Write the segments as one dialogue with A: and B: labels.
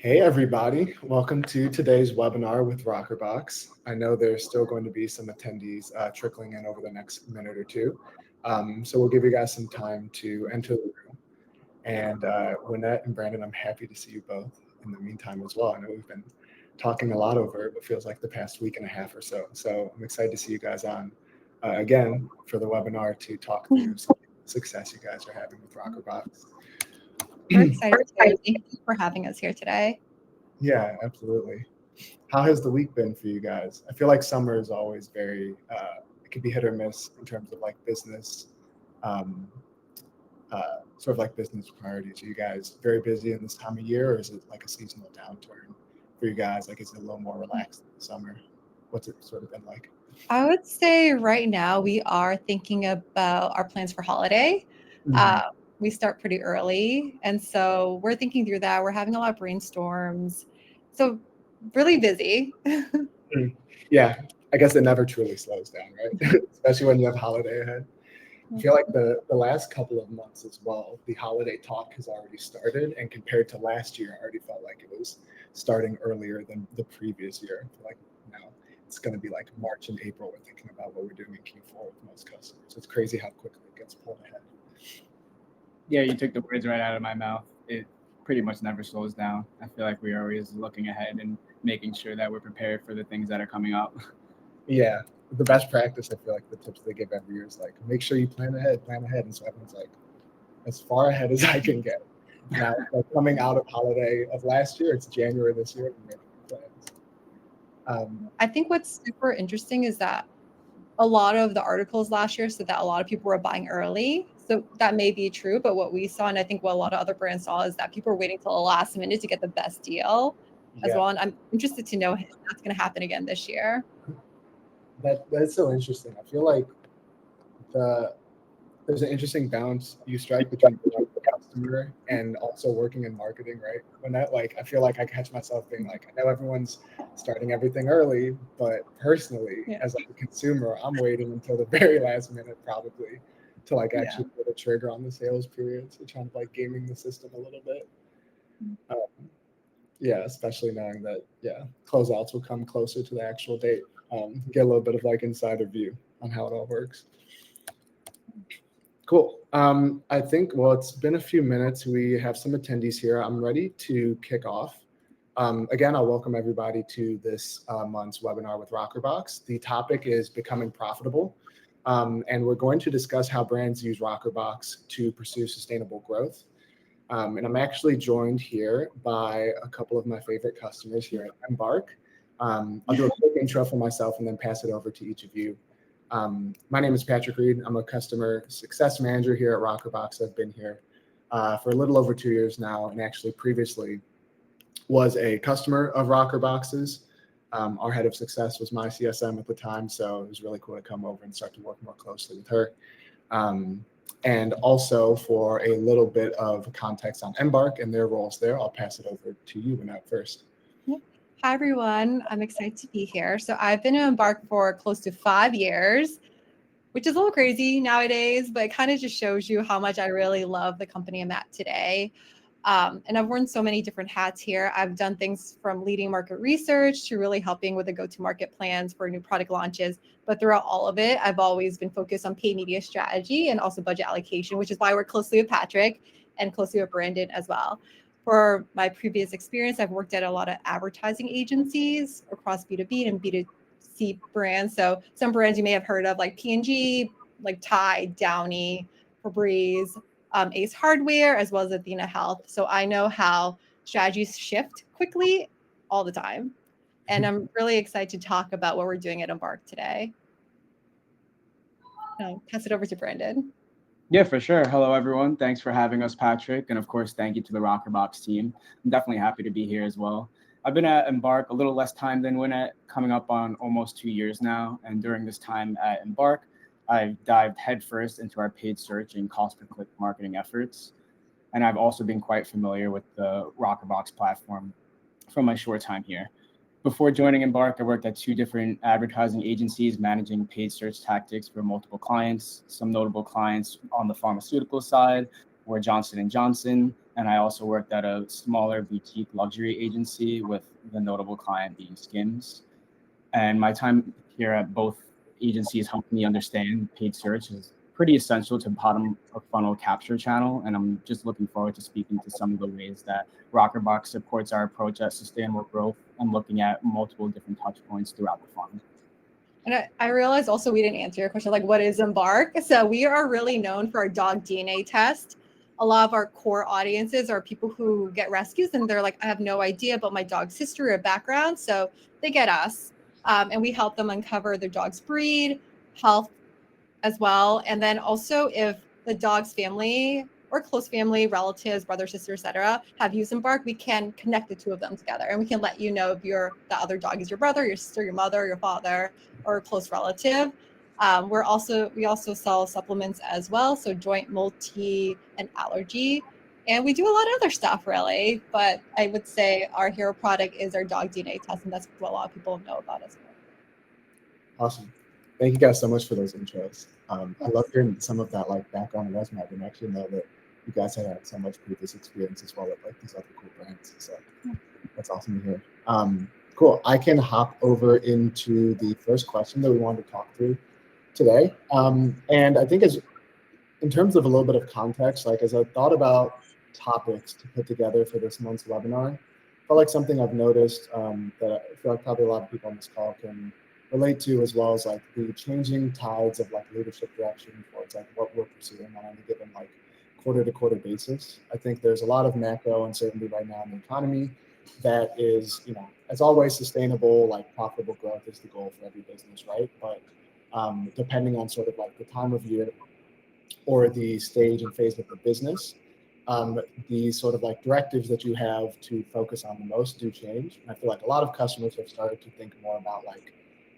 A: Hey everybody, welcome to today's webinar with Rockerbox. I know there's still going to be some attendees trickling in over the next minute or two. So we'll give you guys some time to enter the room. And Wynette and Brandon, I'm happy to see you both in the meantime as well. I know we've been talking a lot over what feels like the past week and a half or so. So I'm excited to see you guys on again for the webinar to talk through some success you guys are having with Rockerbox.
B: We're excited too. Thank you for having us here today.
A: Yeah, absolutely. How has the week been for you guys? I feel like summer is always very, it can be hit or miss in terms of like business, sort of like business priorities. Are you guys very busy in this time of year, or is it like a seasonal downturn for you guys? Like, is it a little more relaxed in the summer? What's it sort of been like?
B: I would say right now we are thinking about our plans for holiday. We start pretty early, and so we're thinking through that. We're having a lot of brainstorms, so really busy.
A: Yeah, I guess it never truly slows down, right? Especially when you have holiday ahead. I feel like the last couple of months as well, the holiday talk has already started, and compared to last year, I already felt like it was starting earlier than the previous year. I feel like now it's going to be like March and April. We're thinking about what we're doing in Q4 with most customers. It's crazy how quickly it gets pulled ahead.
C: Yeah, you took the words right out of my mouth. It pretty much never slows down. I feel like we're always looking ahead and making sure that we're prepared for the things that are coming up.
A: Yeah, the best practice, I feel like the tips they give every year is like, make sure you plan ahead. And so everyone's like, as far ahead as I can get. Now, like coming out of holiday of last year, it's January this year, we're making plans.
B: I think what's super interesting is that a lot of the articles last year said that a lot of people were buying early. So that may be true, but what we saw, and I think what a lot of other brands saw, is that people are waiting till the last minute to get the best deal as well. And I'm interested to know if that's going to happen again this year.
A: That's so interesting. I feel like there's an interesting balance you strike between the customer and also working in marketing, right? When that, like, I feel like I catch myself being like, I know everyone's starting everything early, but personally, as like a consumer, I'm waiting until the very last minute probably to like actually put a trigger on the sales period. So trying to like gaming the system a little bit. Yeah, especially knowing that, closeouts will come closer to the actual date. Get a little bit of like insider view on how it all works. Cool. I think, well, it's been a few minutes. We have some attendees here. I'm ready to kick off. Again, I'll welcome everybody to this month's webinar with Rockerbox. The topic is becoming profitable. And we're going to discuss how brands use Rockerbox to pursue sustainable growth. And I'm actually joined here by a couple of my favorite customers here at Embark. I'll do a quick intro for myself and then pass it over to each of you. My name is Patrick Reed. I'm a customer success manager here at Rockerbox. I've been here for a little over 2 years now, and actually previously was a customer of Rockerbox's. Our head of success was my CSM at the time, so it was really cool to come over and start to work more closely with her. And also for a little bit of context on Embark and their roles there, I'll pass it over to you, Wynette, first.
B: Hi, everyone. I'm excited to be here. So I've been at Embark for close to 5 years, which is a little crazy nowadays, but it kind of just shows you how much I really love the company I'm at today. And I've worn so many different hats here. I've done things from leading market research to really helping with the go-to-market plans for new product launches. But throughout all of it, I've always been focused on paid media strategy and also budget allocation, which is why I work closely with Patrick and closely with Brandon as well. For my previous experience, I've worked at a lot of advertising agencies across B2B and B2C brands. So some brands you may have heard of, like P&G, like Tide, Downy, Febreze, Ace Hardware, as well as Athena Health. So I know how strategies shift quickly all the time. And I'm really excited to talk about what we're doing at Embark today. I'll pass it over to Brandon.
C: Yeah, for sure. Hello, everyone. Thanks for having us, Patrick. And of course, thank you to the Rockerbox team. I'm definitely happy to be here as well. I've been at Embark a little less time than Wynette, coming up on almost 2 years now. And during this time at Embark, I've dived headfirst into our paid search and cost per click marketing efforts. And I've also been quite familiar with the Rockerbox platform from my short time here. Before joining Embark, I worked at 2 different advertising agencies managing paid search tactics for multiple clients, some notable clients on the pharmaceutical side, or Johnson & Johnson. And I also worked at a smaller boutique luxury agency with the notable client being Skims. And my time here at both agencies helped me understand paid search is pretty essential to bottom of funnel capture channel. And I'm just looking forward to speaking to some of the ways that Rockerbox supports our approach at sustainable growth and looking at multiple different touch points throughout the funnel.
B: And I realized also we didn't answer your question, like what is Embark? So we are really known for our dog DNA test. A lot of our core audiences are people who get rescues and they're like, I have no idea about my dog's history or background. So they get us and we help them uncover their dog's breed, health as well. And then also if the dog's family or close family, relatives, brother, sister, etc., have used Embark, we can connect the two of them together and we can let you know if the other dog is your brother, your sister, your mother, your father, or a close relative. We also sell supplements as well, so joint, multi, and allergy. And we do a lot of other stuff really, but I would say our hero product is our dog DNA test, and that's what a lot of people know about us.
A: Awesome. Thank you guys so much for those intros. I love hearing some of that like background and resume. I didn't actually know that you guys had so much previous experience as well with like these other cool brands. So that's awesome to hear. Cool. I can hop over into the first question that we wanted to talk through today. And I think in terms of a little bit of context, like as I thought about topics to put together for this month's webinar, felt like something I've noticed that I feel like probably a lot of people on this call can relate to, as well as like the changing tides of like leadership direction towards like what we're pursuing on any given like quarter-to-quarter basis. I think there's a lot of macro uncertainty right now in the economy that is, as always, sustainable, like profitable growth is the goal for every business, right? But depending on sort of like the time of year or the stage and phase of the business, the sort of like directives that you have to focus on the most do change. And I feel like a lot of customers have started to think more about like,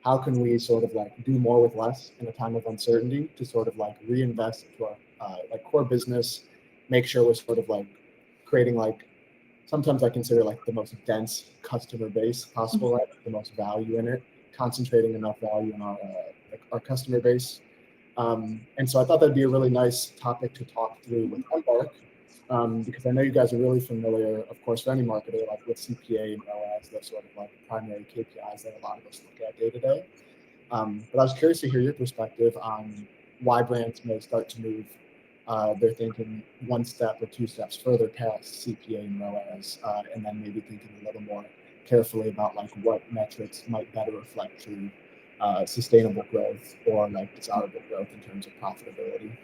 A: how can we sort of like do more with less in a time of uncertainty to sort of like reinvest into our like core business, make sure we're sort of like creating like, sometimes I consider like the most dense customer base possible, right? The most value in it, concentrating enough value in our customer base. And so I thought that'd be a really nice topic to talk through with Embark, because I know you guys are really familiar, of course, for any marketer, like with CPA and ROAS, those sort of like primary KPIs that a lot of us look at day to day. But I was curious to hear your perspective on why brands may start to move their thinking one step or two steps further past CPA and ROAS, and then maybe thinking a little more carefully about like what metrics might better reflect true sustainable growth or like desirable growth in terms of profitability.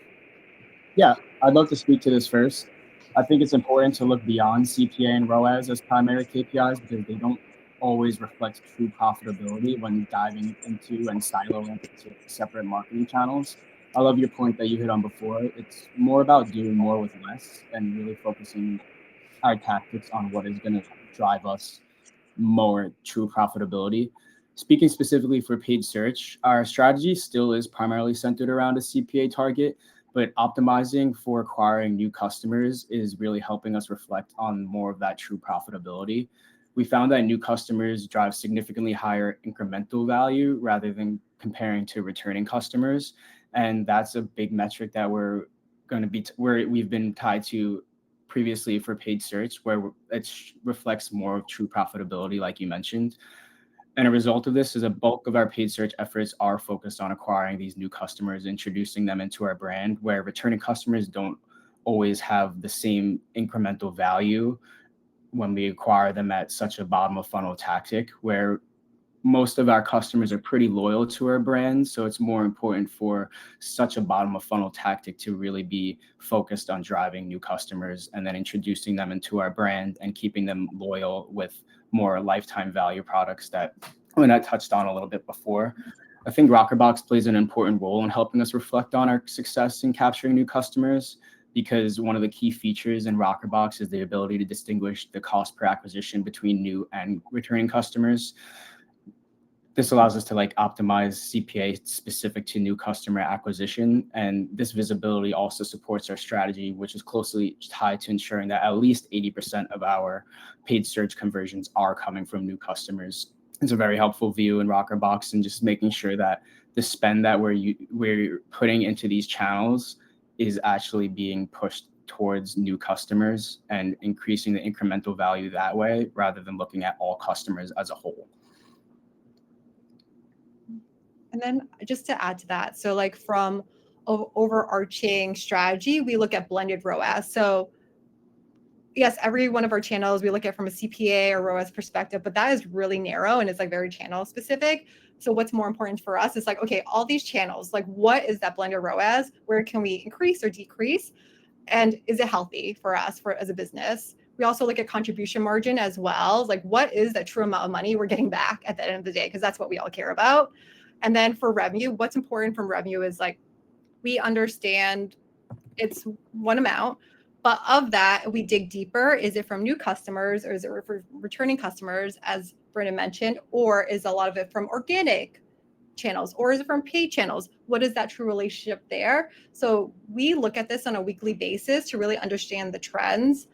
C: Yeah, I'd love to speak to this first. I think it's important to look beyond CPA and ROAS as primary KPIs because they don't always reflect true profitability when diving into and siloing into separate marketing channels. I love your point that you hit on before. It's more about doing more with less and really focusing our tactics on what is going to drive us more true profitability. Speaking specifically for paid search, our strategy still is primarily centered around a CPA target, but optimizing for acquiring new customers is really helping us reflect on more of that true profitability. We found that new customers drive significantly higher incremental value rather than comparing to returning customers. And that's a big metric that we're going to be, where we've been tied to previously for paid search, where it reflects more of true profitability, like you mentioned. And a result of this is a bulk of our paid search efforts are focused on acquiring these new customers, introducing them into our brand, where returning customers don't always have the same incremental value when we acquire them at such a bottom of funnel tactic, where most of our customers are pretty loyal to our brand. So it's more important for such a bottom of funnel tactic to really be focused on driving new customers and then introducing them into our brand and keeping them loyal with more lifetime value products that I touched on a little bit before. I think Rockerbox plays an important role in helping us reflect on our success in capturing new customers, because one of the key features in Rockerbox is the ability to distinguish the cost per acquisition between new and returning customers. This allows us to like optimize CPA specific to new customer acquisition. And this visibility also supports our strategy, which is closely tied to ensuring that at least 80% of our paid search conversions are coming from new customers. It's a very helpful view in Rockerbox, and just making sure that the spend that we're putting into these channels is actually being pushed towards new customers and increasing the incremental value that way, rather than looking at all customers as a whole.
B: And then just to add to that, so like from overarching strategy, we look at blended ROAS. So yes, every one of our channels we look at from a CPA or ROAS perspective, but that is really narrow and it's like very channel specific. So what's more important for us is like, okay, all these channels, like what is that blended ROAS? Where can we increase or decrease? And is it healthy for us as a business? We also look at contribution margin as well. Like what is that true amount of money we're getting back at the end of the day? Because that's what we all care about. And then for revenue, what's important from revenue is like, we understand it's one amount, but of that, we dig deeper. Is it from new customers, or is it for returning customers, as Brendan mentioned, or is a lot of it from organic channels, or is it from paid channels? What is that true relationship there? So we look at this on a weekly basis to really understand the trends.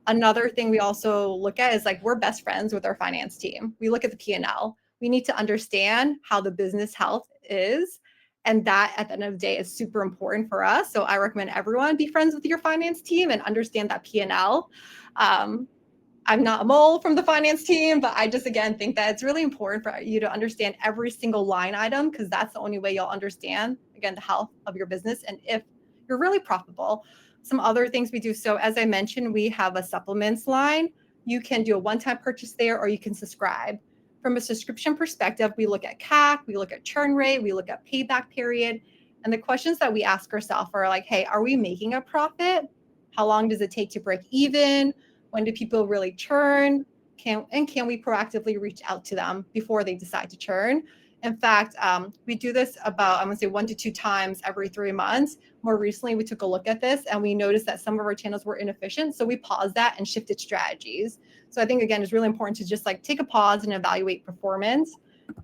B: Another thing we also look at is like, we're best friends with our finance team. We look at the P&L. We need to understand how the business health is. And that at the end of the day is super important for us. So I recommend everyone be friends with your finance team and understand that P&L. I'm not a mole from the finance team, but I just, again, think that it's really important for you to understand every single line item, because that's the only way you'll understand, again, the health of your business and if you're really profitable. Some other things we do. So as I mentioned, we have a supplements line. You can do a one-time purchase there, or you can subscribe. From a subscription perspective, we look at CAC, we look at churn rate, we look at payback period. And the questions that we ask ourselves are like, hey, are we making a profit? How long does it take to break even? When do people really churn? Can we proactively reach out to them before they decide to churn? In fact, we do this about, I'm gonna say 1 to 2 times every 3 months. More recently, we took a look at this and we noticed that some of our channels were inefficient. So we paused that and shifted strategies. So I think, again, it's really important to just like take a pause and evaluate performance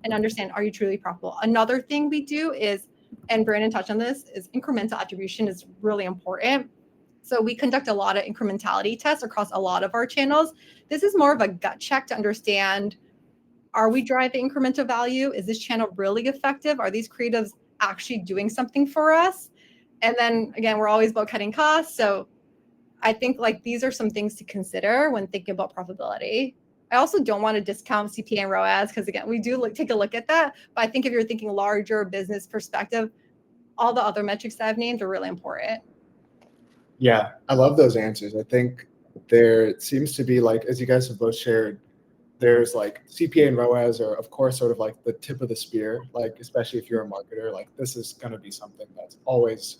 B: and understand, are you truly profitable? Another thing we do is, and Brandon touched on this, is incremental attribution is really important. So we conduct a lot of incrementality tests across a lot of our channels. This is more of a gut check to understand, are we driving incremental value? Is this channel really effective? Are these creatives actually doing something for us? And then again, we're always about cutting costs. So I think like these are some things to consider when thinking about profitability. I also don't want to discount CPA and ROAS, because again, we do take a look at that. But I think if you're thinking larger business perspective, all the other metrics that I've named are really important.
A: Yeah, I love those answers. I think there seems to be, like, as you guys have both shared, there's like CPA and ROAS are, of course, sort of like the tip of the spear, like, especially if you're a marketer, like this is going to be something that's always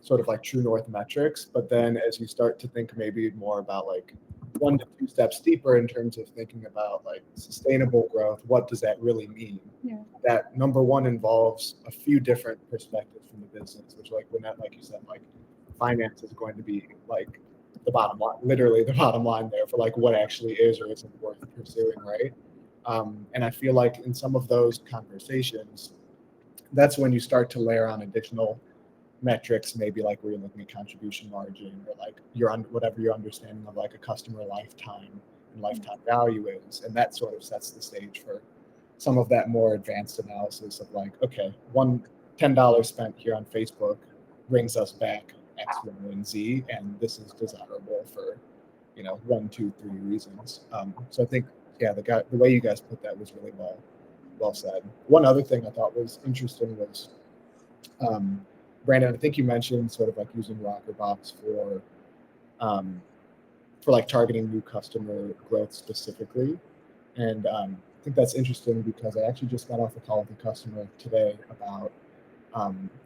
A: sort of like true north metrics. But then as you start to think maybe more about like 1 to 2 steps deeper in terms of thinking about like sustainable growth, what does that really mean?
B: Yeah.
A: That number one involves a few different perspectives from the business, which like when that, like you said, like finance is going to be like the bottom line, literally the bottom line there for like what actually is or isn't worth pursuing, right? And I feel like in some of those conversations, that's when you start to layer on additional metrics, maybe like where you're looking at contribution margin, or like whatever your understanding of like a customer lifetime and lifetime value is. And that sort of sets the stage for some of that more advanced analysis of like, okay, $10 spent here on Facebook brings us back X, Y, and Z, and this is desirable for, 1, 2, 3 reasons. So I think, yeah, the way you guys put that was really well said. One other thing I thought was interesting was, Brandon, I think you mentioned sort of like using Rockerbox for like targeting new customer growth specifically, and I think that's interesting because I actually just got off a call with a customer today about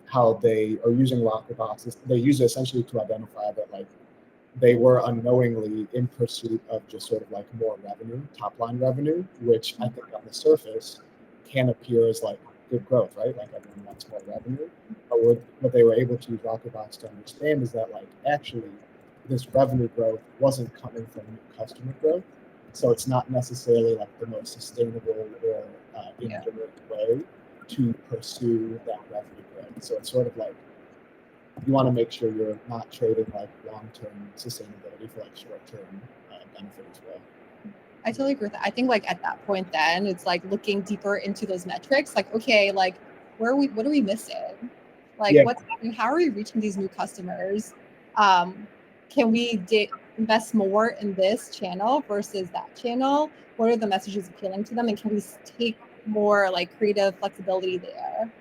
A: how they are using Rockerbox. They use it essentially to identify that like they were unknowingly in pursuit of just sort of like more revenue, top line revenue, which I think on the surface can appear as like good growth, right? Like everyone wants more revenue. But what they were able to use Rockerbox to understand is that like actually this revenue growth wasn't coming from new customer growth. So it's not necessarily like the most sustainable or indirect way to pursue that revenue growth. So it's sort of like you want to make sure you're not trading like long-term sustainability for like short-term benefit as well.
B: I totally agree with that. I think like at that point, then it's like looking deeper into those metrics. Like, okay, like what are we missing? Like what's happening? How are we reaching these new customers? can we invest more in this channel versus that channel? What are the messages appealing to them? And can we take more like creative flexibility there?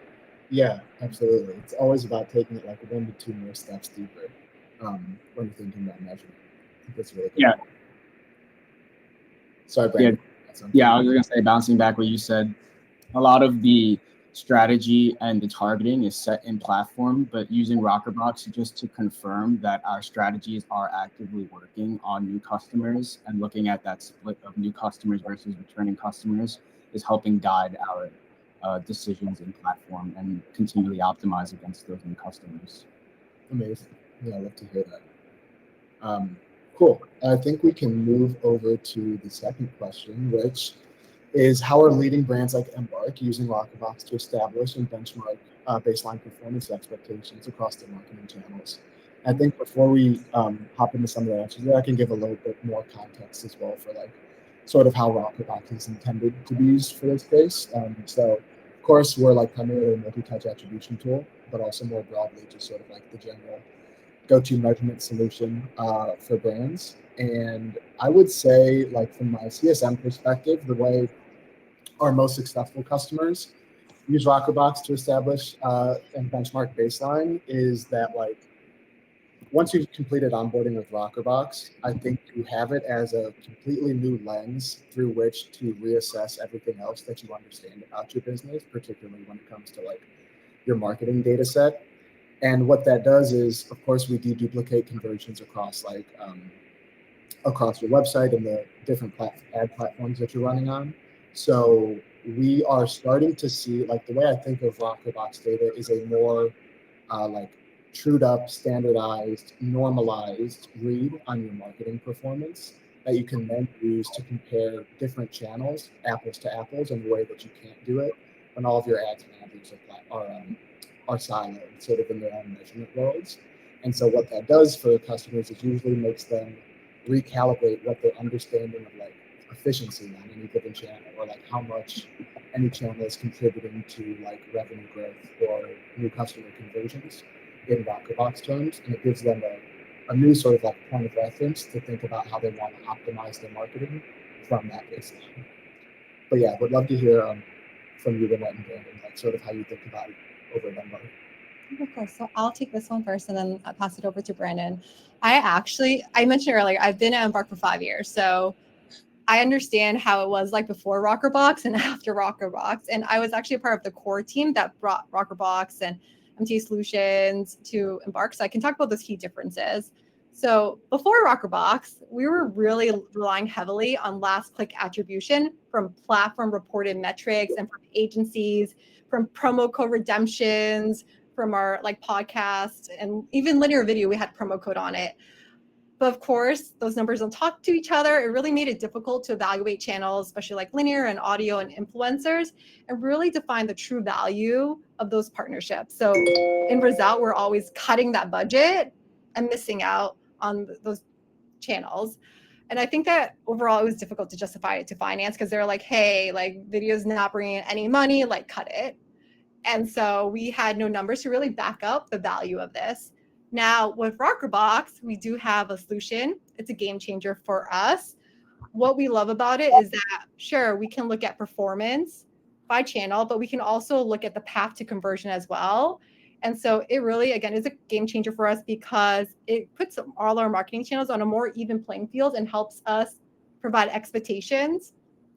A: Yeah, absolutely. It's always about taking it like 1 to 2 more steps deeper when you're thinking about measurement. I think that's really good.
C: Yeah.
A: Sorry, Brandon.
C: Yeah, I was going to say, bouncing back what you said, a lot of the strategy and the targeting is set in platform, but using Rockerbox just to confirm that our strategies are actively working on new customers and looking at that split of new customers versus returning customers is helping guide our decisions in platform and continually optimize against those new customers.
A: Amazing. Yeah, I'd love to hear that. Cool. I think we can move over to the second question, which is how are leading brands like Embark using Rockerbox to establish and benchmark baseline performance expectations across their marketing channels? I think before we hop into some of the answers there, I can give a little bit more context as well for like sort of how Rockerbox is intended to be used for this space. So of course we're like primarily a multi-touch attribution tool, but also more broadly just sort of like the general go-to measurement solution for brands. And I would say, like from my CSM perspective, the way our most successful customers use Rockerbox to establish and benchmark baseline is that like once you've completed onboarding with Rockerbox, I think you have it as a completely new lens through which to reassess everything else that you understand about your business, particularly when it comes to like your marketing data set. And what that does is, of course, we deduplicate conversions across like across your website and the different ad platforms that you're running on. So we are starting to see, like the way I think of Rockerbox data is a more like trued up, standardized, normalized read on your marketing performance that you can then use to compare different channels, apples to apples, in a way that you can't do it when all of your ads managers are siloed, sort of in their own measurement worlds. And so what that does for customers is usually makes them recalibrate what their understanding of like efficiency on any given channel, or like how much any channel is contributing to like revenue growth or new customer conversions in Rockerbox terms. And it gives them a new sort of like point of reference to think about how they want to optimize their marketing from that baseline. But yeah, would love to hear from you, Lynette and Brandon, like sort of how you think about it over at Embark.
B: Of course. So I'll take this one first and then I'll pass it over to Brandon. I mentioned earlier, I've been at Embark for 5 years. So I understand how it was like before Rockerbox and after Rockerbox. And I was actually a part of the core team that brought Rockerbox and MTA Solutions to Embark. So I can talk about those key differences. So before Rockerbox, we were really relying heavily on last click attribution from platform reported metrics and from agencies, from promo code redemptions, from our like podcast, and even linear video, we had promo code on it. But of course, those numbers don't talk to each other. It really made it difficult to evaluate channels, especially like linear and audio and influencers, and really define the true value of those partnerships. So in result, we're always cutting that budget and missing out on those channels. And I think that overall it was difficult to justify it to finance because they're like, hey, like video's not bringing in any money, like cut it. And so we had no numbers to really back up the value of this. Now with Rockerbox, we do have a solution. It's a game changer for us. What we love about it is that, sure, we can look at performance by channel, but we can also look at the path to conversion as well. And so it really, again, is a game changer for us because it puts all our marketing channels on a more even playing field and helps us provide expectations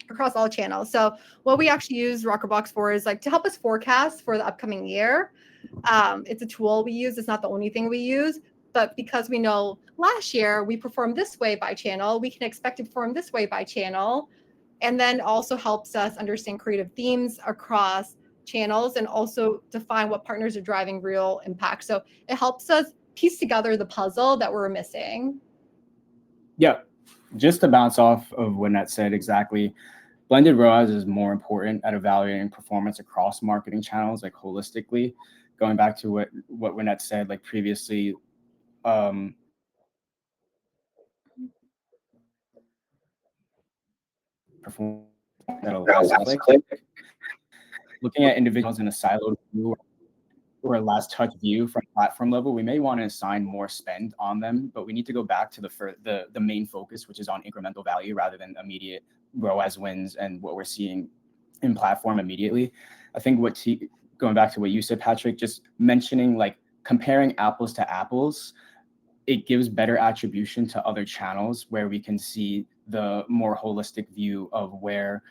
B: across all channels. So what we actually use Rockerbox for is like to help us forecast for the upcoming year. It's a tool we use. It's not the only thing we use, but because we know last year we performed this way by channel, we can expect to perform this way by channel. And then also helps us understand creative themes across channels and also define what partners are driving real impact. So it helps us piece together the puzzle that we're missing.
C: Yeah, just to bounce off of what Nat said exactly, blended ROAS is more important at evaluating performance across marketing channels, like holistically. Going back to what Nat said, like previously, performance at a last click. Looking at individuals in a siloed view or a last touch view from platform level, we may want to assign more spend on them, but we need to go back to the main focus, which is on incremental value rather than immediate ROAS wins and what we're seeing in platform immediately. I think going back to what you said, Patrick, just mentioning like comparing apples to apples, it gives better attribution to other channels where we can see the more holistic view of where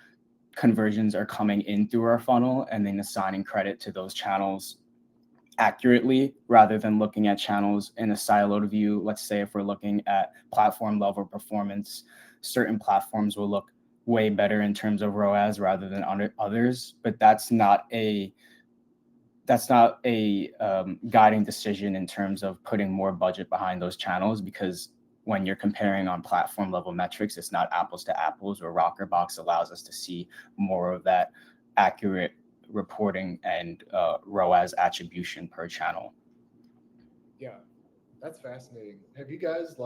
C: conversions are coming in through our funnel and then assigning credit to those channels accurately rather than looking at channels in a siloed view. Let's say if we're looking at platform level performance, certain platforms will look way better in terms of ROAS rather than others, but that's not a guiding decision in terms of putting more budget behind those channels, because when you're comparing on platform level metrics, it's not apples to apples, where Rockerbox allows us to see more of that accurate reporting and ROAS attribution per channel.
A: Yeah, that's fascinating. Have you guys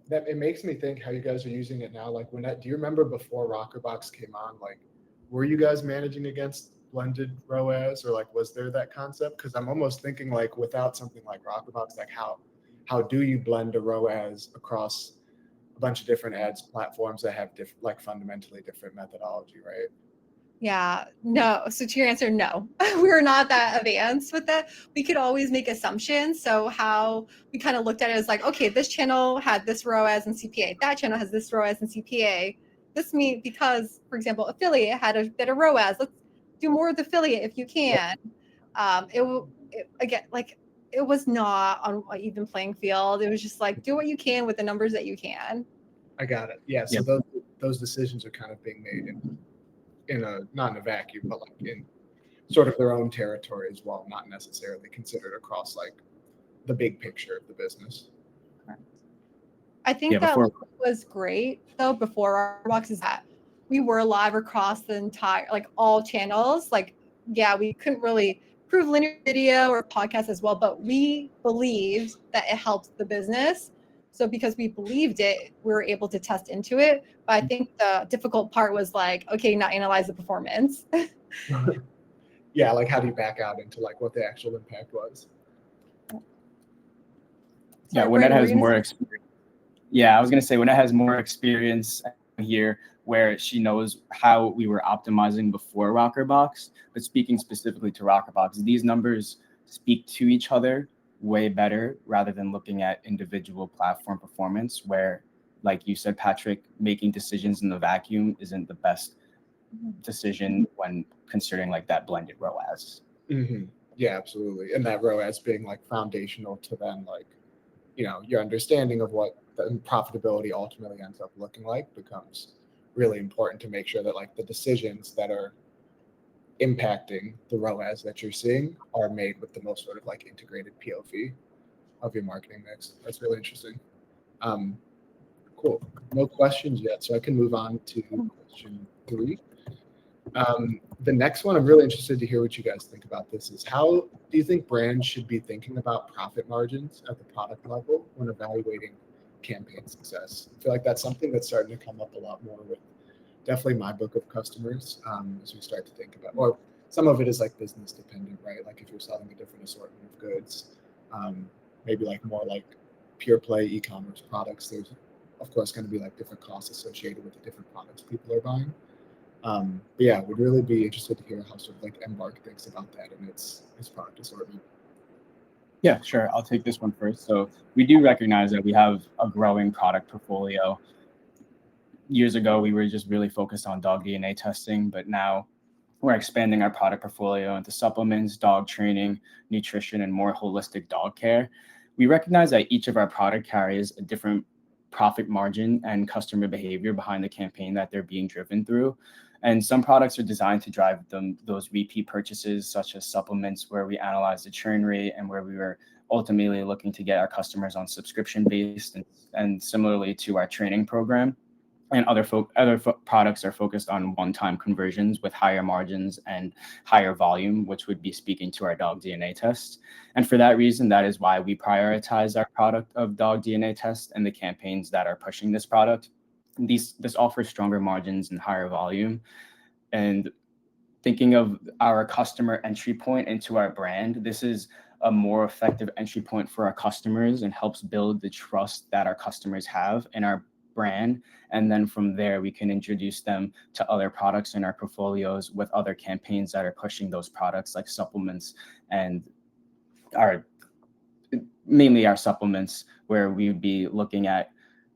A: that it makes me think how you guys are using it now. Like do you remember before Rockerbox came on, like were you guys managing against blended ROAS, or like was there that concept? Because I'm almost thinking like without something like Rockerbox, like how do you blend a ROAS across a bunch of different ads platforms that have fundamentally different methodology, right?
B: Yeah, no. So to your answer, no, we're not that advanced with that. We could always make assumptions. So how we kind of looked at it is like, okay, this channel had this ROAS and CPA. That channel has this ROAS and CPA. This means because, for example, affiliate had a better ROAS. Let's do more of the affiliate if you can. Again, like it was not on an even playing field. It was just like do what you can with the numbers that you can.
A: I got it. Yeah. So those decisions are kind of being made not in a vacuum, but like in sort of their own territory as well, not necessarily considered across like the big picture of the business.
B: I think that was great though before Rockerbox is that we were live across the entire, like all channels. Like, yeah, we couldn't really prove linear video or podcast as well, but we believed that it helped the business. So because we believed it, we were able to test into it. But I think the difficult part was like, okay, now analyze the performance.
A: Yeah, like how do you back out into like what the actual impact was?
C: Yeah, when it has more experience. Yeah, I was gonna say when it has more experience here, where she knows how we were optimizing before Rockerbox, but speaking specifically to Rockerbox, these numbers speak to each other way better rather than looking at individual platform performance, where, like you said, Patrick, making decisions in the vacuum isn't the best decision when considering like that blended ROAS.
A: Mm-hmm. Yeah, absolutely. And that ROAS being like foundational to then like, your understanding of what the profitability ultimately ends up looking like becomes really important to make sure that like the decisions that are impacting the ROAS that you're seeing are made with the most sort of like integrated POV of your marketing mix. That's really interesting. Cool. No questions yet, so I can move on to question 3. The next one, I'm really interested to hear what you guys think about this, is how do you think brands should be thinking about profit margins at the product level when evaluating campaign success? I feel like that's something that's starting to come up a lot more with definitely my book of customers as we start to think about, or some of it is like business dependent, right? Like if you're selling a different assortment of goods, maybe like more like pure play e-commerce products, there's of course going to be like different costs associated with the different products people are buying. But yeah, would really be interested to hear how sort of like Embark thinks about that and its product assortment.
C: Yeah, sure. I'll take this one first. So we do recognize that we have a growing product portfolio. Years ago, we were just really focused on dog DNA testing, but now we're expanding our product portfolio into supplements, dog training, nutrition, and more holistic dog care. We recognize that each of our product carries a different profit margin and customer behavior behind the campaign that they're being driven through. And some products are designed to drive those repeat purchases, such as supplements, where we analyze the churn rate and where we were ultimately looking to get our customers on subscription based, and similarly to our training program. And other products are focused on one-time conversions with higher margins and higher volume, which would be speaking to our dog DNA test. And for that reason, that is why we prioritize our product of dog DNA test and the campaigns that are pushing this product. This offers stronger margins and higher volume. And thinking of our customer entry point into our brand. This is a more effective entry point for our customers and helps build the trust that our customers have in our brand. And then from there, we can introduce them to other products in our portfolios with other campaigns that are pushing those products, like supplements and mainly our supplements, where we would be looking at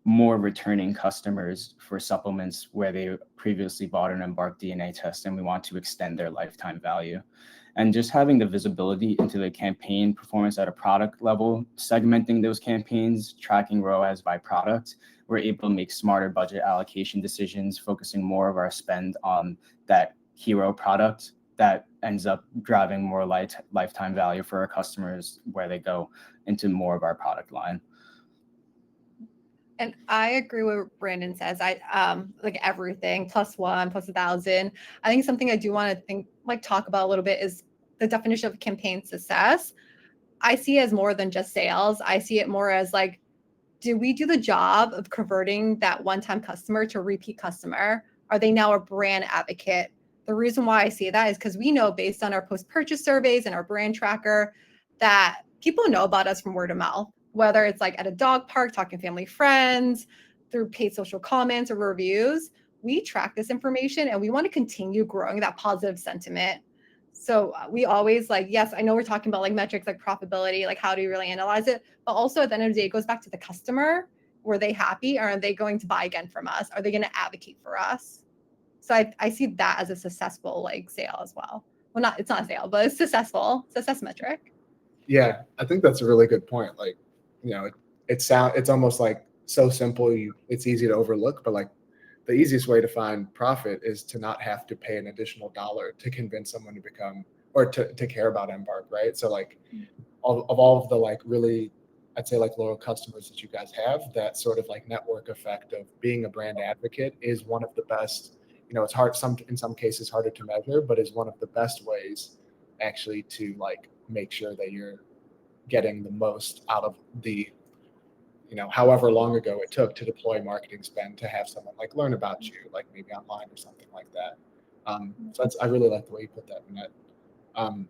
C: more returning customers for supplements where they previously bought an Embark DNA test, and we want to extend their lifetime value. And just having the visibility into the campaign performance at a product level, segmenting those campaigns, tracking ROAS by product, we're able to make smarter budget allocation decisions, focusing more of our spend on that hero product that ends up driving more lifetime value for our customers where they go into more of our product line.
B: And I agree with what Brandon says. I like everything +1, +1,000. I think something I do want to talk about a little bit is the definition of campaign success. I see it as more than just sales. I see it more as like, do we do the job of converting that one-time customer to a repeat customer? Are they now a brand advocate? The reason why I see that is because we know based on our post-purchase surveys and our brand tracker that people know about us from word of mouth, whether it's like at a dog park, talking to family friends, through paid social comments or reviews. We track this information and we want to continue growing that positive sentiment. So we always yes, I know we're talking about like metrics like profitability, like how do you really analyze it? But also at the end of the day, it goes back to the customer. Were they happy? Or are they going to buy again from us? Are they going to advocate for us? So I see that as a successful sale as well. Well, it's not a sale, but it's success metric.
A: Yeah, I think that's a really good point. Like, it's almost like so simple, it's easy to overlook, but like the easiest way to find profit is to not have to pay an additional dollar to convince someone to become or to care about Embark, right? So like of all of the really, I'd say loyal customers that you guys have, that sort of network effect of being a brand advocate is one of the best. It's hard in some cases harder to measure, but is one of the best ways actually to make sure that you're getting the most out of the however long ago it took to deploy marketing spend to have someone learn about you, maybe online or something like that. So I really like the way you put that, Annette.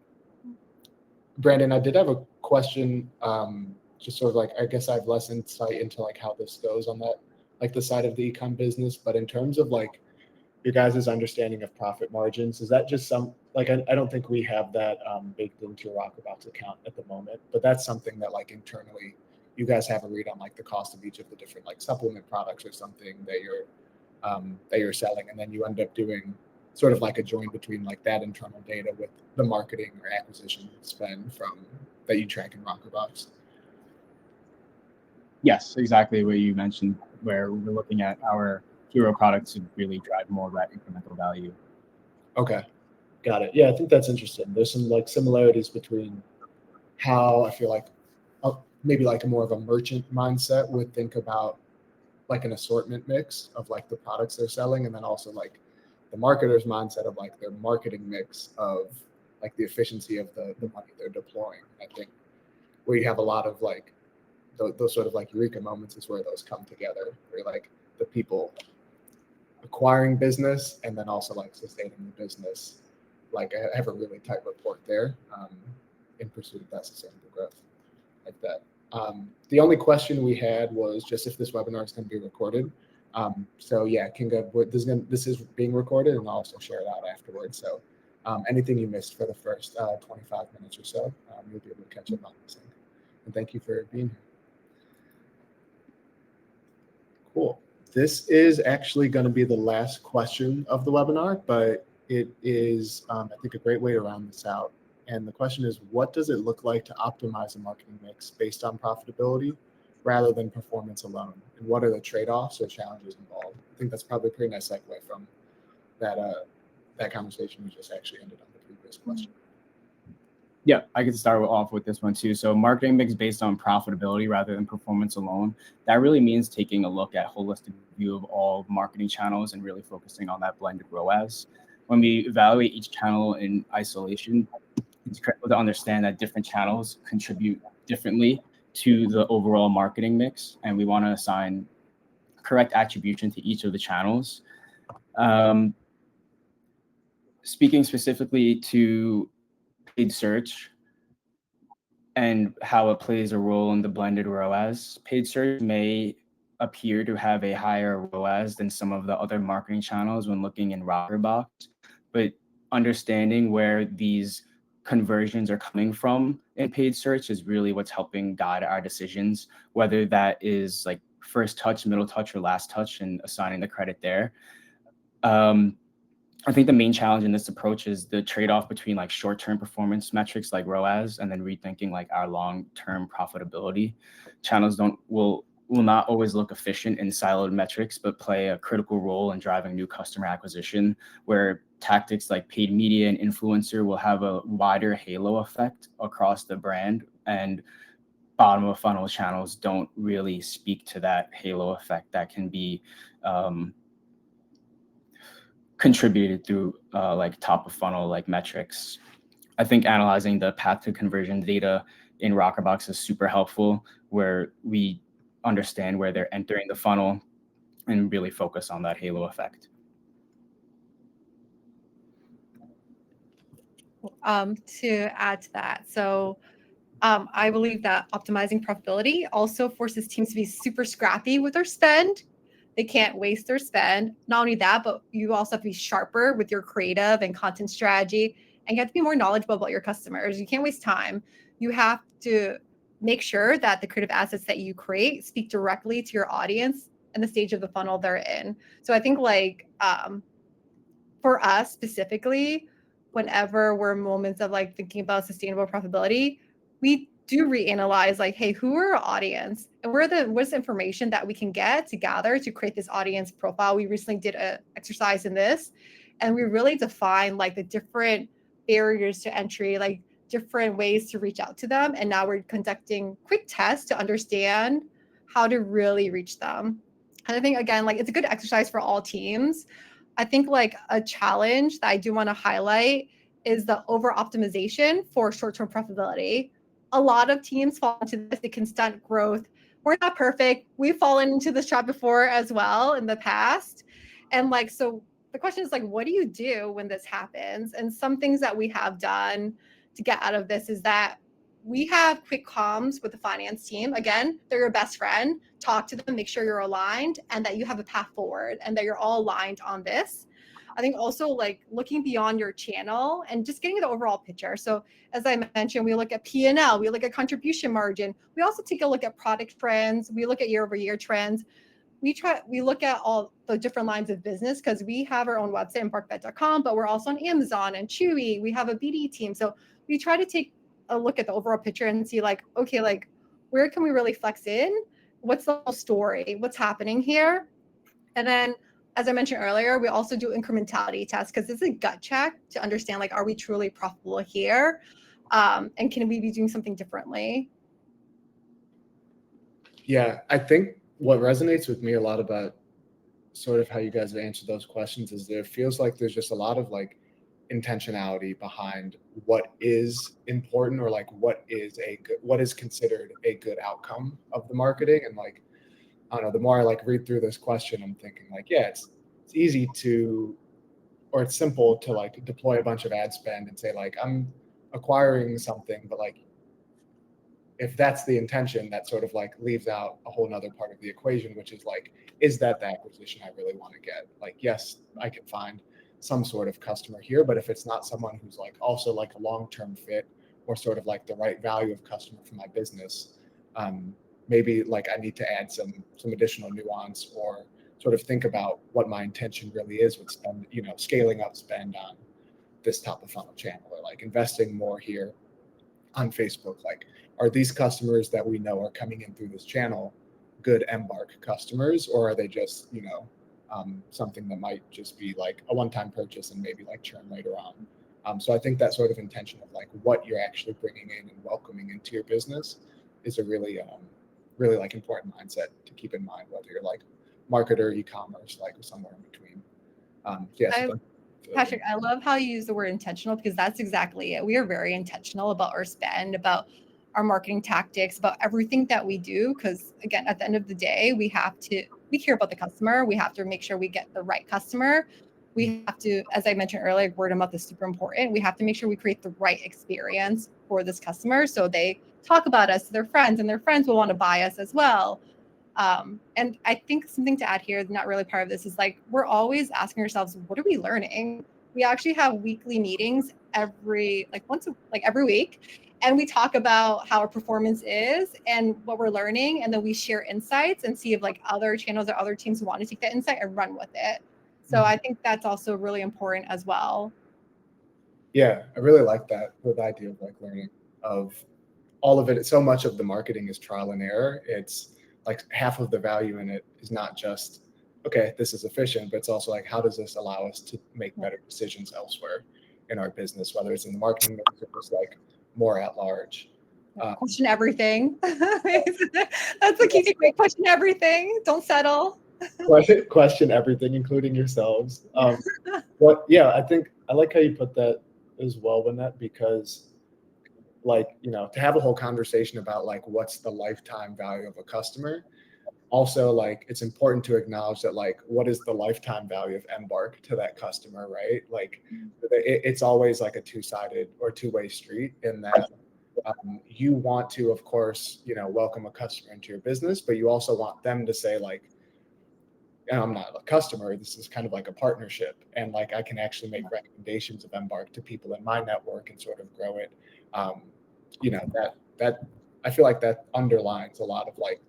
A: Brandon, I did have a question, just sort of I guess I have less insight into how this goes on that, the side of the e-com business, but in terms of your guys' understanding of profit margins, is that just I don't think we have that baked into your Rockerbox account at the moment, but that's something that internally you guys have a read on the cost of each of the different supplement products or something that you're selling, and then you end up doing sort of a join between that internal data with the marketing or acquisition spend that you track in Rockerbox.
C: Yes, exactly what you mentioned, where we're looking at our hero products to really drive more of that incremental value.
A: Okay, got it. Yeah, I think that's interesting. There's some similarities between how I feel maybe a more of a merchant mindset would think about an assortment mix of the products they're selling, and then also the marketer's mindset of their marketing mix of the efficiency of the money they're deploying. I think where you have a lot of those sort of eureka moments is where those come together, where the people acquiring business and then also sustaining the business I have a really tight rapport there in pursuit of that sustainable growth like that. The only question we had was just if this webinar is going to be recorded. So yeah, Kinga, this is being recorded, and I'll also share it out afterwards. So anything you missed for the first 25 minutes or so, you'll be able to catch up on this thing. And thank you for being here. Cool. This is actually going to be the last question of the webinar, but it is, I think, a great way to round this out. And the question is, what does it look like to optimize a marketing mix based on profitability rather than performance alone? And what are the trade-offs or challenges involved? I think that's probably a pretty nice segue from that conversation we just actually ended on the previous question.
C: Yeah, I could start off with this one too. So marketing mix based on profitability rather than performance alone. That really means taking a look at holistic view of all marketing channels and really focusing on that blended ROAS. When we evaluate each channel in isolation, it's critical to understand that different channels contribute differently to the overall marketing mix, and we want to assign correct attribution to each of the channels. speaking specifically to paid search and how it plays a role in the blended ROAS, paid search may appear to have a higher ROAS than some of the other marketing channels when looking in Rockerbox, but understanding where these conversions are coming from in paid search is really what's helping guide our decisions, whether that is like first touch, middle touch, or last touch, and assigning the credit there. I think the main challenge in this approach is the trade-off between like short-term performance metrics like ROAS and then rethinking like our long-term profitability. Channels will not always look efficient in siloed metrics, but play a critical role in driving new customer acquisition, where tactics like paid media and influencer will have a wider halo effect across the brand, and bottom of funnel channels don't really speak to that halo effect that can be contributed through like top of funnel like metrics. I think analyzing the path to conversion data in Rockerbox is super helpful, where we understand where they're entering the funnel and really focus on that halo effect.
B: To add to that, so I believe that optimizing profitability also forces teams to be super scrappy with their spend. They can't waste their spend. Not only that, but you also have to be sharper with your creative and content strategy, and you have to be more knowledgeable about your customers. You can't waste time. You have to make sure that the creative assets that you create speak directly to your audience and the stage of the funnel they're in. So I think like for us specifically, whenever we're in moments of like thinking about sustainable profitability, we do reanalyze like, hey, who are our audience and what's the information that we can get to gather to create this audience profile. We recently did an exercise in this, and we really defined like the different barriers to entry, like different ways to reach out to them. And now we're conducting quick tests to understand how to really reach them. And I think, again, like it's a good exercise for all teams. I think like a challenge that I do want to highlight is the over optimization for short-term profitability. A lot of teams fall into this. They can stunt growth. We're not perfect. We've fallen into this trap before as well in the past. And like, so the question is like, what do you do when this happens? And some things that we have done to get out of this is that we have quick comms with the finance team. Again, they're your best friend. Talk to them, make sure you're aligned and that you have a path forward and that you're all aligned on this. I think also like looking beyond your channel and just getting the overall picture. So as I mentioned, we look at P&L, we look at contribution margin. We also take a look at product trends. We look at year-over-year trends. We look at all the different lines of business because we have our own website, embarkbet.com, but we're also on Amazon and Chewy. We have a BD team. So we try to take a look at the overall picture and see like, okay, like where can we really flex in? What's the whole story? What's happening here? And then, as I mentioned earlier, we also do incrementality tests because it's a gut check to understand like, are we truly profitable here? And can we be doing something differently?
A: Yeah, I think what resonates with me a lot about sort of how you guys have answered those questions is there feels like there's just a lot of like intentionality behind what is important or like what is considered a good outcome of the marketing. And like, I don't know, the more I like read through this question, I'm thinking like, yeah, it's easy to, or it's simple to like deploy a bunch of ad spend and say like, I'm acquiring something, but like, if that's the intention, that sort of like leaves out a whole nother part of the equation, which is like, is that the acquisition I really want to get? Like, yes, I can find some sort of customer here, but if it's not someone who's like also like a long-term fit or sort of like the right value of customer for my business, maybe like I need to add some additional nuance or sort of think about what my intention really is with spend, you know, scaling up spend on this top of funnel channel or like investing more here on Facebook. Like, are these customers that we know are coming in through this channel good Embark customers, or are they just, you know, something that might just be like a one-time purchase and maybe like churn later on? So I think that sort of intention of like what you're actually bringing in and welcoming into your business is a really, really like important mindset to keep in mind, whether you're like marketer, e-commerce, like somewhere in between.
B: Patrick, I love how you use the word intentional because that's exactly it. We are very intentional about our spend, about our marketing tactics, about everything that we do. Because again, at the end of the day, we care about the customer. We have to make sure we get the right customer. we have to, as I mentioned earlier, word of mouth is super important. We have to make sure we create the right experience for this customer so they talk about us to their friends, and their friends will want to buy us as well. And I think something to add here, not really part of this, is like we're always asking ourselves, what are we learning? We actually have weekly meetings every week, and we talk about how our performance is and what we're learning, and then we share insights and see if like other channels or other teams want to take that insight and run with it. So I think that's also really important as well.
A: Yeah, I really like that, the idea of like learning of all of it. So much of the marketing is trial and error. It's like half of the value in it is not just, okay, this is efficient, but it's also like, how does this allow us to make better decisions elsewhere in our business, whether it's in the marketing mix or just like more at large.
B: Question everything. That's the key takeaway. Question everything. Don't settle.
A: Question everything, including yourselves. But yeah, I think I like how you put that as well, Lynette, because like, you know, to have a whole conversation about like what's the lifetime value of a customer. Also, like it's important to acknowledge that like what is the lifetime value of Embark to that customer, right? Like it's always like a two-sided or two-way street in that you want to, of course, you know, welcome a customer into your business, but you also want them to say like, I'm not a customer, this is kind of like a partnership, and like I can actually make recommendations of Embark to people in my network and sort of grow it. You know, that I feel like that underlines a lot of like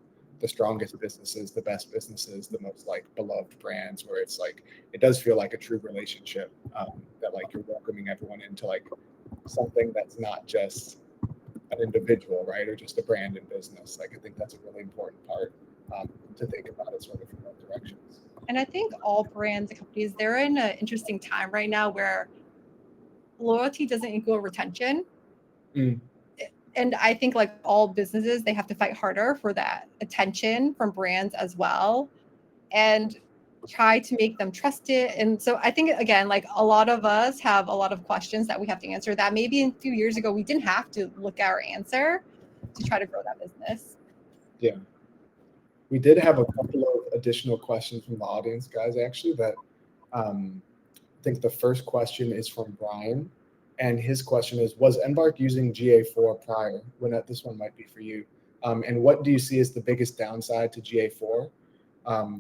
A: the strongest businesses, the best businesses, the most like beloved brands, where it's like it does feel like a true relationship, that like you're welcoming everyone into like something that's not just an individual, right, or just a brand in business. Like I think that's a really important part to think about it sort of from both directions.
B: And I think all brands and companies, they're in an interesting time right now where loyalty doesn't equal retention. And I think like all businesses, they have to fight harder for that attention from brands as well, and try to make them trust it. And so I think, again, like a lot of us have a lot of questions that we have to answer that maybe a few years ago we didn't have to look at our answer to try to grow that business.
A: Yeah. We did have a couple of additional questions from the audience, guys, actually, that I think the first question is from Brian. And his question is, was Embark using GA4 prior? Lynette, this one might be for you. And what do you see as the biggest downside to GA4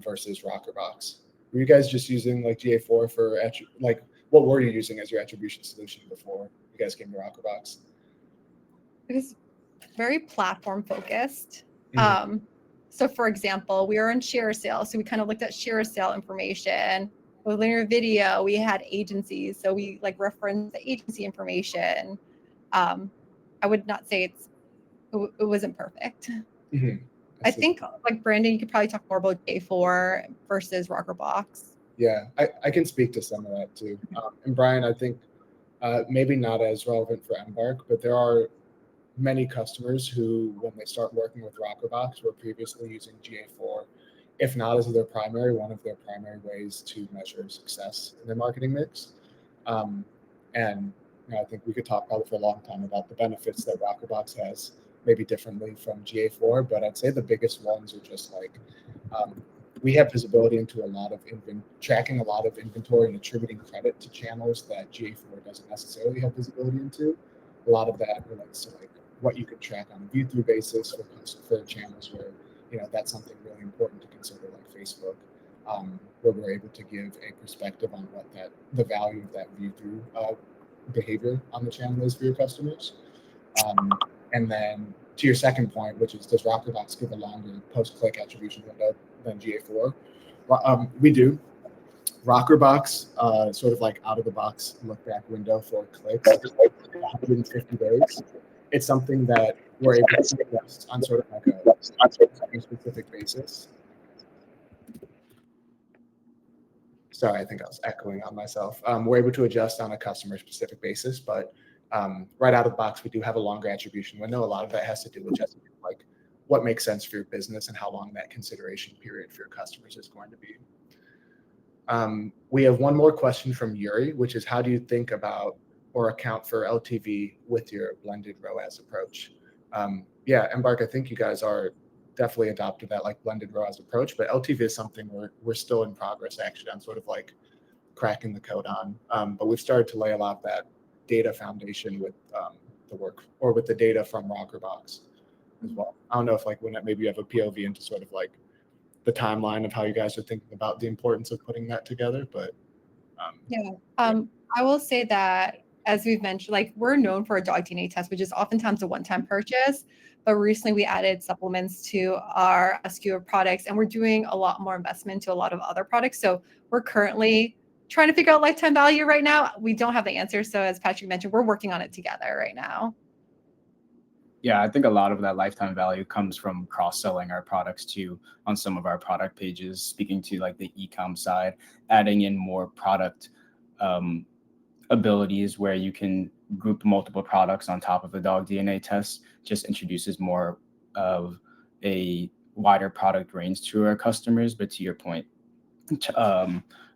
A: versus Rockerbox? Were you guys just using like GA4 for, like, what were you using as your attribution solution before you guys came to Rockerbox?
B: It was very platform focused.
A: Mm-hmm.
B: So for example, we were in share sale. So we kind of looked at share sale information. With linear video, we had agencies. So we like referenced the agency information. I would not say it wasn't perfect.
A: Mm-hmm.
B: I think like Brandon, you could probably talk more about J4 versus Rockerbox.
A: Yeah, I can speak to some of that too. And Brian, I think maybe not as relevant for Embark, but there are many customers who, when they start working with Rockerbox, were previously using GA4, if not as their primary, one of their primary ways to measure success in their marketing mix. And you know, I think we could talk probably for a long time about the benefits that Rockerbox has, maybe differently from GA4, but I'd say the biggest ones are just like we have visibility into a lot of tracking a lot of inventory and attributing credit to channels that GA4 doesn't necessarily have visibility into. A lot of that relates to like what you could track on a view-through basis for channels where, you know, that's something really important to consider, like Facebook, where we're able to give a perspective on what the value of that view-through behavior on the channel is for your customers. And then to your second point, which is, does Rockerbox give a longer post-click attribution window than GA4? We do. Rockerbox, sort of like out-of-the-box look-back window for clicks, is like 150 days. It's something that we're able to adjust on sort of like a specific basis. Sorry, I think I was echoing on myself. We're able to adjust on a customer-specific basis, but right out of the box, we do have a longer attribution window. A lot of that has to do with just like what makes sense for your business and how long that consideration period for your customers is going to be. We have one more question from Yuri, which is, how do you think about or account for LTV with your blended ROAS approach? Yeah, Embark, I think you guys are definitely adopted that like blended ROAS approach, but LTV is something we're still in progress actually on sort of like cracking the code on. But we've started to lay a lot of that data foundation with the work or with the data from Rockerbox as well. I don't know if like when maybe you have a POV into sort of like the timeline of how you guys are thinking about the importance of putting that together, but
B: I will say that as we've mentioned, like we're known for a dog DNA test, which is oftentimes a one-time purchase. But recently we added supplements to our SKU of products, and we're doing a lot more investment to a lot of other products. So we're currently trying to figure out lifetime value right now. We don't have the answer. So as Patrick mentioned, we're working on it together right now.
C: Yeah, I think a lot of that lifetime value comes from cross-selling our products to on some of our product pages, speaking to like the e-com side, adding in more product abilities where you can group multiple products on top of the dog DNA test, just introduces more of a wider product range to our customers. But to your point,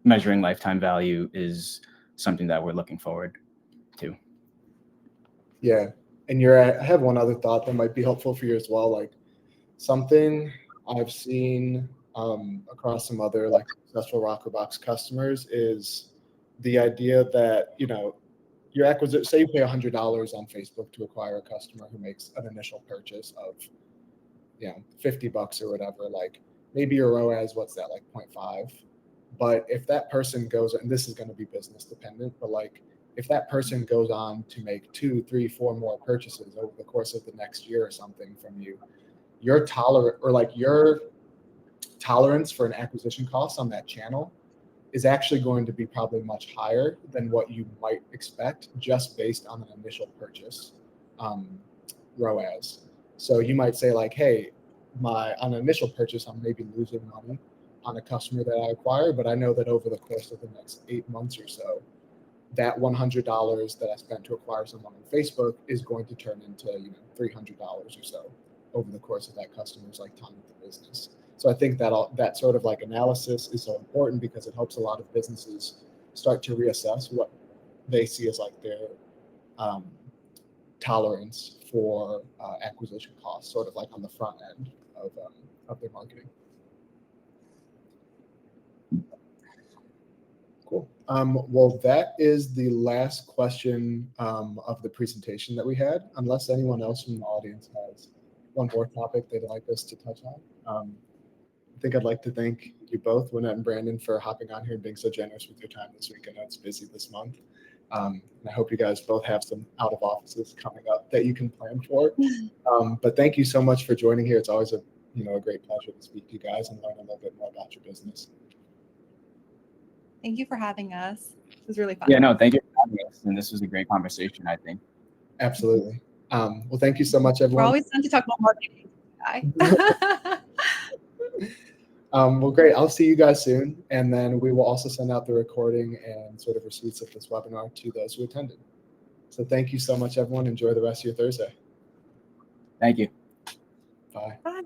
C: measuring lifetime value is something that we're looking forward to.
A: Yeah. And I have one other thought that might be helpful for you as well. Like something I've seen across some other like successful Rockerbox customers is the idea that, you know, your acquisition, say you pay $100 on Facebook to acquire a customer who makes an initial purchase of, you know, $50 or whatever, like maybe your ROAS, what's that, like 0.5. But if that person goes, and this is going to be business dependent, but like if that person goes on to make 2, 3, 4 more purchases over the course of the next year or something from you, your tolerance for an acquisition cost on that channel is actually going to be probably much higher than what you might expect just based on an initial purchase ROAS. So you might say like, hey, on an initial purchase, I'm maybe losing money on a customer that I acquire, but I know that over the course of the next 8 months or so, that $100 that I spent to acquire someone on Facebook is going to turn into, you know, $300 or so over the course of that customer's like time with the business. So I think that sort of like analysis is so important because it helps a lot of businesses start to reassess what they see as like their tolerance for acquisition costs, sort of like on the front end of their marketing. Cool. Well, that is the last question of the presentation that we had, unless anyone else from the audience has one more topic they'd like us to touch on. I think I'd like to thank you both, Wynette and Brandon, for hopping on here and being so generous with your time this week. I know it's busy this month. And I hope you guys both have some out of offices coming up that you can plan for. But thank you so much for joining here. It's always a great pleasure to speak to you guys and learn a little bit more about your business.
B: Thank you for having us. It was really fun.
C: Yeah, no, thank you for having us. And this was a great conversation, I think.
A: Absolutely. Well, thank you so much, everyone.
B: We're always fun to talk about marketing.
A: Well, great. I'll see you guys soon. And then we will also send out the recording and sort of receipts of this webinar to those who attended. So thank you so much, everyone. Enjoy the rest of your Thursday.
C: Thank you.
A: Bye.
B: Bye.